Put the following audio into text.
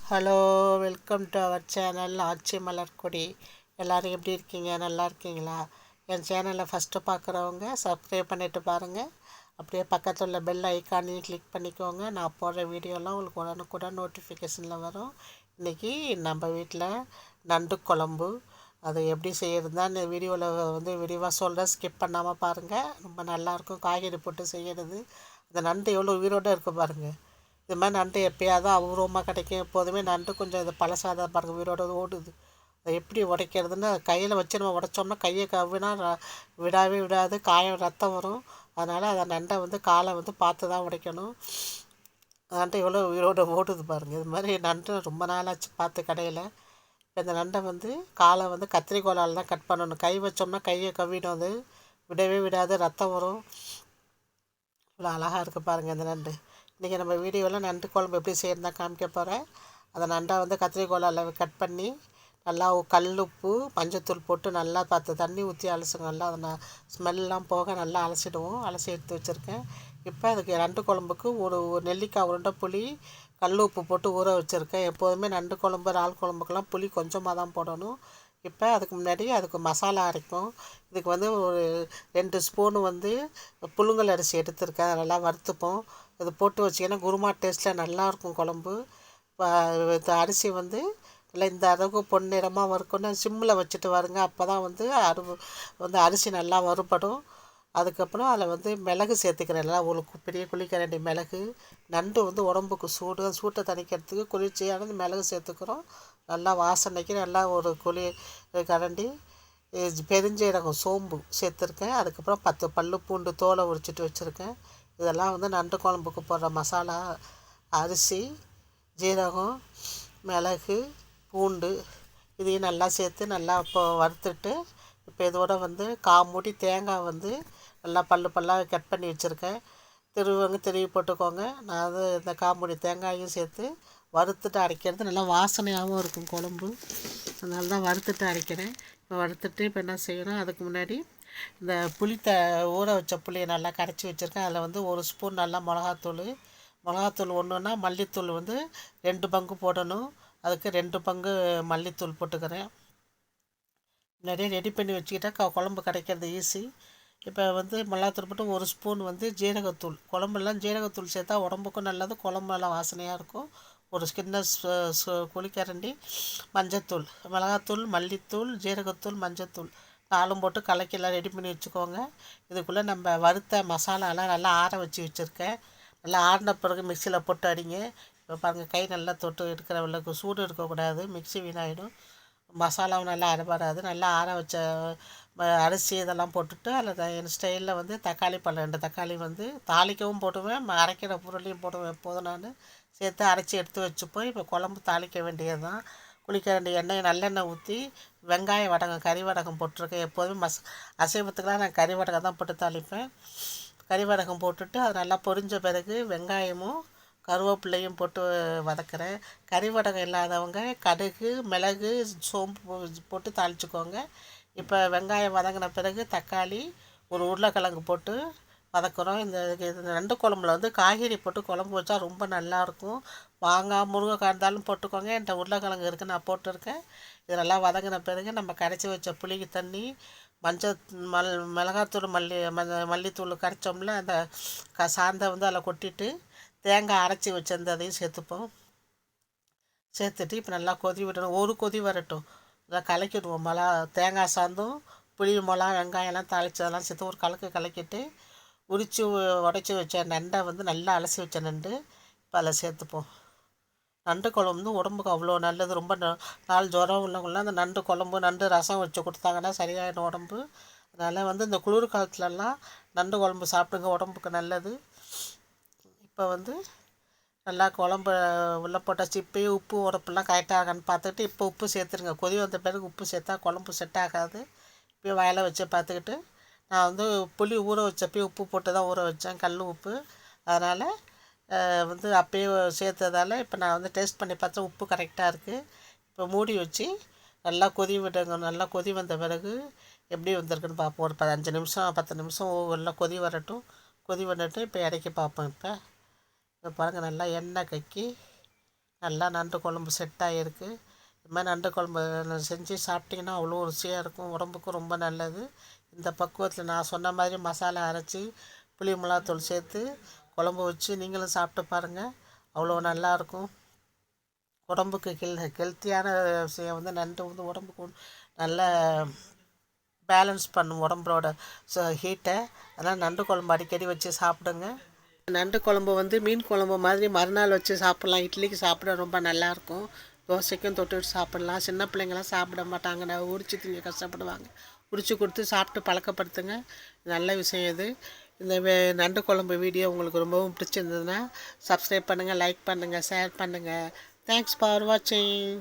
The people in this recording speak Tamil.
Hello, welcome to our channel Aachi Malarkodi. எல்லோரும் எப்படி இருக்கீங்க? நல்லா இருக்கீங்களா? என் சேனலை ஃபஸ்ட்டு பார்க்குறவங்க சப்ஸ்கிரைப் பண்ணிவிட்டு பாருங்கள். அப்படியே பக்கத்தில் உள்ள பெல் ஐக்கானையும் கிளிக் பண்ணிக்கோங்க. நான் போடுற வீடியோலாம் உங்களுக்கு உடனுக்குடன் நோட்டிஃபிகேஷனில் வரும். இன்றைக்கி நம்ம வீட்டில் நண்டு குழம்பு அது எப்படி செய்யறதுதான் இந்த வீடியோவில் வந்து விரிவாக சொல்கிறேன். ஸ்கிப் பண்ணாமல் பாருங்கள். ரொம்ப நல்லாயிருக்கும். காய்கறி போட்டு செய்கிறது. அந்த நண்டு எவ்வளோ உயிரோடு இருக்குது பாருங்கள். இது மாதிரி நண்டு எப்போயாவது அபூர்வமாக கிடைக்கும். எப்போதுமே நண்டு கொஞ்சம் இது பழசாக பாருங்கள், உயிரோட ஓடுது. அதை எப்படி உடைக்கிறதுன்னு கையில் வச்சு நம்ம உடைச்சோம்னா கையை கவ்வினா விடாவே விடாது, காயம் ரத்தம் வரும். அதனால் அதை நண்டை வந்து காலை வந்து பார்த்து தான் உடைக்கணும். நண்டு எவ்வளோ உயிரோடு ஓடுது பாருங்கள். இது மாதிரி நண்டு ரொம்ப நாளாச்சு பார்த்து கடையில். இந்த நண்டை வந்து காலை வந்து கத்திரிக்கோலால் தான் கட் பண்ணணும். கை வச்சோம்னா கையை கவ்விடும், அது விடவே விடாது, ரத்தம் வரும். இவ்வளோ அழகாக இருக்குது பாருங்கள் இந்த நண்டு. இன்றைக்கி நம்ம வீடியோவில் நண்டு குழம்பு எப்படி செய்யணும் தான் காமிக்க போகிறேன். அதை நண்டை வந்து கத்திரிக்கோலால் கட் பண்ணி நல்லா கல் உப்பு மஞ்சத்தூள் போட்டு நல்லா தண்ணி ஊற்றி அலசுங்க. நல்லா அதை ஸ்மெல்லாம் போக நல்லா அலசிடுவோம். அலசி எடுத்து வச்சுருக்கேன். இப்போ அதுக்கு நண்டு குழம்புக்கு ஒரு நெல்லிக்காய் உருண்டை புளி கல் உப்பு போட்டு ஊற வச்சுருக்கேன். எப்போதுமே நண்டு குழம்பு இறால் குழம்புக்கெல்லாம் புளி கொஞ்சமாக தான் போடணும். இப்போ அதுக்கு முன்னாடி அதுக்கு மசாலா அரைக்கும். இதுக்கு வந்து ஒரு 2 ஸ்பூனு வந்து புழுங்கல் அரிசி எடுத்துருக்கேன். நல்லா வறுத்துப்போம். இது போட்டு வச்சிங்கன்னா குருமா டேஸ்ட்டில் நல்லாயிருக்கும் குழம்பு. இந்த அரிசி வந்து நல்லா இந்த அளவுக்கு பொன்னிறமாக வறுக்கணும். சிம்மில் வச்சுட்டு வருங்க. அப்போ தான் வந்து வந்து அரிசி நல்லா வறுபடும். அதுக்கப்புறம் அதில் வந்து மிளகு சேர்த்துக்கிறேன். நல்லா ஒரு பெரிய குழிக்கரண்டி மிளகு. நண்டு வந்து உடம்புக்கு சூட்டை தணிக்கிறதுக்கு குளிர்ச்சியானது மிளகு சேர்த்துக்கிறோம். நல்லா வாசனைக்கு நல்லா ஒரு கரண்டி பெருஞ்சீரகம் சோம்பு சேர்த்துருக்கேன். அதுக்கப்புறம் 10 பல்லு பூண்டு தோலை உரிச்சிட்டு வச்சுருக்கேன். இதெல்லாம் வந்து நண்டு குழம்புக்கு போடுற மசாலா. அரிசி, ஜீரகம், மிளகு, பூண்டு இதையும் நல்லா சேர்த்து நல்லா இப்போ வறுத்துட்டு இப்போ இதோட வந்து மூடி தேங்காய் வந்து நல்லா பல்லாக கட் பண்ணி வச்சுருக்கேன். திருவி போட்டுக்கோங்க. நான் வந்து இந்த மூடி தேங்காயும் சேர்த்து வறுத்துட்டு அரைக்கிறது நல்லா வாசனையாகவும் இருக்கும் குழம்பு. அதனால தான் வறுத்துட்டு அரைக்கிறேன். இப்போ வறுத்துட்டு இப்போ என்ன செய்யணும், அதுக்கு முன்னாடி இந்த ஊற வச்ச புளியை நல்லா கரைச்சி வச்சுருக்கேன். அதில் வந்து 1 ஸ்பூன் நல்லா மிளகாத்தூள் ஒன்றுன்னா மல்லித்தூள் வந்து 2 பங்கு போடணும். அதுக்கு 2 பங்கு மல்லித்தூள் போட்டுக்கிறேன். நிறைய ரெடி பண்ணி வச்சுக்கிட்டா குழம்பு கிடைக்கிறது ஈஸி. இப்போ வந்து மிளகாத்தூள் போட்டு 1 ஸ்பூன் வந்து ஜீரகத்தூள். குழம்புலாம் ஜீரகத்தூள் சேர்த்தா உடம்புக்கும் நல்லது, குழம்பெல்லாம் வாசனையாக இருக்கும். ஒரு குழிக்கரண்டி மஞ்சத்தூள், மிளகாத்தூள், மல்லித்தூள், ஜீரகத்தூள், மஞ்சத்தூள் 4 போட்டு கலக்கிலாம் ரெடி பண்ணி வச்சுக்கோங்க. இதுக்குள்ளே நம்ம வறுத்த மசாலாலாம் நல்லா ஆற வச்சுருக்கேன். நல்லா ஆறின பிறகு மிக்சியில் போட்டு அடிங்க. இப்போ பாருங்கள், கை நல்லா தொட்டு எடுக்கிறவளுக்கு சூடு இருக்கக்கூடாது, மிக்சி வீணாகிடும். மசாலாவும் நல்லா அரைபடாது. நல்லா ஆற வச்ச அரிசி இதெல்லாம் போட்டுட்டு அதில் என் ஸ்டைலில் வந்து தக்காளி பழம் 2 தக்காளி வந்து தாளிக்கவும் போடுவேன், அரைக்கிற பொருளையும் போடுவேன். எப்போதும் நான் சேர்த்து அரைச்சி எடுத்து வச்சுப்போம். இப்போ குழம்பு தாளிக்க வேண்டியது தான். குளிக்க எண்ணெய் நல்லெண்ணெய் ஊற்றி வெங்காய வடகம் கறி வடகம் போட்டிருக்கேன். எப்போதுமே அசைவத்துக்கெலாம் நான் கறி வடகம் தான் போட்டு தாளிப்பேன். கறி வடகம் போட்டுட்டு அது நல்லா பொரிஞ்ச பிறகு வெங்காயமும் கருவேப்பிலையும் போட்டு வதக்குறேன். கறி வடகம் இல்லாதவங்க கடுகு, மிளகு, சோம்பு போட்டு தாளிச்சுக்கோங்க. இப்போ வெங்காயம் வதங்கின பிறகு தக்காளி, ஒரு உருளைக்கிழங்கு போட்டு வதக்குறோம். இந்த நண்டு குழம்புல வந்து காய்கறி போட்டு குழம்பு வச்சா ரொம்ப நல்லாயிருக்கும். மாங்காய், முருங்கைக்காய் இருந்தாலும் போட்டுக்கோங்க. என்கிட்ட உருளைக்கிழங்கு இருக்குது, நான் போட்டிருக்கேன். இது நல்லா வதங்கின பிறகு நம்ம கரைச்சி வச்ச புளிக்கு தண்ணி, மிளகாத்தூள், மல்லித்தூள் கரைச்சோம்ல அந்த சாந்தை வந்து அதில் கொட்டிட்டு தேங்காய் அரைச்சி வச்சிருந்ததையும் சேர்த்துப்போம். சேர்த்துட்டு இப்போ நல்லா கொதி விடணும். ஒரு கொதி வரட்டும். அதை கலக்கிடுவோம். தேங்காய் சாந்தும் புளி, வெங்காயம்லாம் தாளித்ததெல்லாம் சேர்த்து ஒரு கலக்கிட்டு உடைச்சி வச்ச நண்டை வந்து நல்லா அலசி வச்ச நண்டு இப்போ அதில் சேர்த்துப்போம். நண்டு குழம்பு வந்து உடம்புக்கு அவ்வளோ நல்லது. ரொம்ப நாள் ஜுரம் உள்ளவங்களாம் அந்த நண்டு குழம்பு, நண்டு ரசம் வச்சு கொடுத்தாங்கன்னா சரியாயிடும் உடம்பு. அதனால் வந்து இந்த குளிர் காலத்துலலாம் நண்டு குழம்பு சாப்பிடுங்க, உடம்புக்கு நல்லது. இப்போ வந்து நல்லா குழம்பு உள்ளே போட்டாச்சு. இப்போயும் உப்பு உரப்புலாம் கரெக்டாக ஆகான்னு பார்த்துக்கிட்டு இப்போ உப்பு சேர்த்துருங்க. கொதி வந்த பிறகு உப்பு சேர்த்தா குழம்பு செட் ஆகாது. இப்போயும் வாயில் வச்சு பார்த்துக்கிட்டு நான் வந்து புளி ஊற வச்சப்போயும் உப்பு போட்டு தான் ஊற வச்சேன், கல் உப்பு. அதனால் வந்து அப்போயே சேர்த்ததால் இப்போ நான் வந்து டேஸ்ட் பண்ணி பார்த்தா உப்பு கரெக்டாக இருக்குது. இப்போ மூடி வச்சு நல்லா கொதி விடுங்க. நல்லா கொதி வந்த பிறகு எப்படி வந்திருக்குன்னு பார்ப்போம். ஒரு 5 நிமிஷம் 10 நிமிஷம் நல்லா கொதி வரட்டும். கொதி வந்துட்டு இப்போ இறக்கி பார்ப்போம். இப்போ பாருங்கள், நல்லா எண்ணெய் கக்கி நல்லா நண்டு குழம்பு செட் ஆகிருக்கு. இது மாதிரி நண்டு குழம்பு செஞ்சு சாப்பிட்டிங்கன்னா அவ்வளோ ருசியாக இருக்கும், உடம்புக்கும் ரொம்ப நல்லது. இந்த பக்குவத்தில் நான் சொன்ன மாதிரி மசாலா அரைச்சி புளி மிளகாத்தூள் சேர்த்து குழம்பு வச்சு நீங்களும் சாப்பிட்டு பாருங்கள், அவ்வளோ நல்லாயிருக்கும். உடம்புக்கு ஹெல்த்தியான விஷயம் வந்து நண்டு வந்து உடம்புக்கு நல்ல பேலன்ஸ் பண்ணும் உடம்போட ஹீட்டை. அதனால் நண்டு குழம்பு அடிக்கடி வச்சு சாப்பிடுங்க. நண்டு குழம்பு வந்து மீன் குழம்பு மாதிரி மறுநாள் வச்சு சாப்பிட்லாம், இட்லிக்கு சாப்பிட ரொம்ப நல்லாயிருக்கும். தோசைக்கும் தொட்டுட்டு சாப்பிட்லாம். சின்ன பிள்ளைங்களாம் சாப்பிட மாட்டாங்க, நான் உரிச்சு திங்க கஷ்டப்படுவாங்க. உரிச்சு கொடுத்து சாப்பிட்டு பழக்கப்படுத்துங்க, நல்ல விஷயம் இது. இந்த நண்டு குழம்பு வீடியோ உங்களுக்கு ரொம்பவும் பிடிச்சிருந்ததுன்னா சப்ஸ்கிரைப் பண்ணுங்கள், லைக் பண்ணுங்கள், ஷேர் பண்ணுங்கள். தேங்க்ஸ் ஃபார் வாட்சிங்.